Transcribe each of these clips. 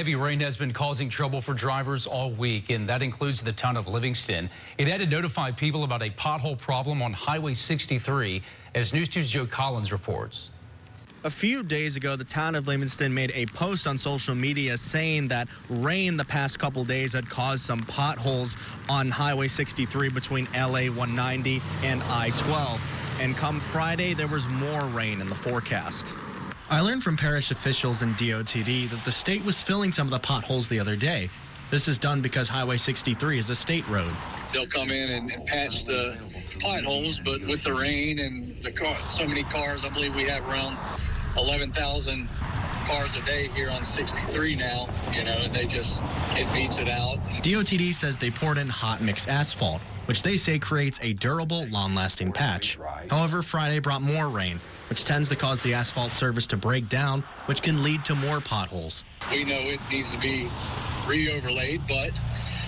Heavy rain has been causing trouble for drivers all week, and that includes the town of Livingston. It had to notify people about a pothole problem on Highway 63, as News 2's Joe Collins reports. A few days ago, the town of Livingston made a post on social media saying that rain the past couple days had caused some potholes on Highway 63 between LA-190 and I-12. And come Friday, there was more rain in the forecast. I learned from parish officials and DOTD that the state was filling some of the potholes the other day. This is done because Highway 63 is a state road. They'll come in and patch the potholes, but with the rain and so many cars, I believe we have around 11,000 cars a day here on 63 now, and it beats it out. DOTD says they poured in hot mix asphalt, which they say creates a durable, long-lasting patch. However, Friday brought more rain, which tends to cause the asphalt surface to break down, which can lead to more potholes. We know it needs to be re-overlaid, but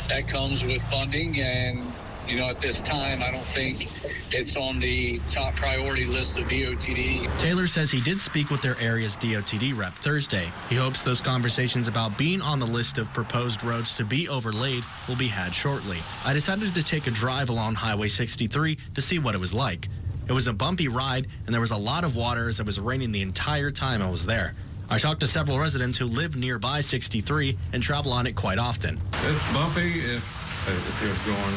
that comes with funding, and at this time, I don't think it's on the top priority list of DOTD. Taylor says he did speak with their area's DOTD rep Thursday. He hopes those conversations about being on the list of proposed roads to be overlaid will be had shortly. I decided to take a drive along Highway 63 to see what it was like. It was a bumpy ride, and there was a lot of water as it was raining the entire time I was there. I talked to several residents who live nearby 63 and travel on it quite often. It's bumpy if you're going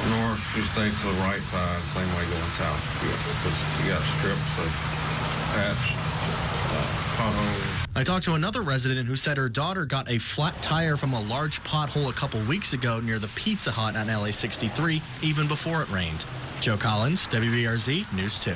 north, you stay to the right side, same way going south, because you got strips of patch, potholes. I talked to another resident who said her daughter got a flat tire from a large pothole a couple weeks ago near the Pizza Hut on LA-63, even before it rained. Joe Collins, WBRZ News 2.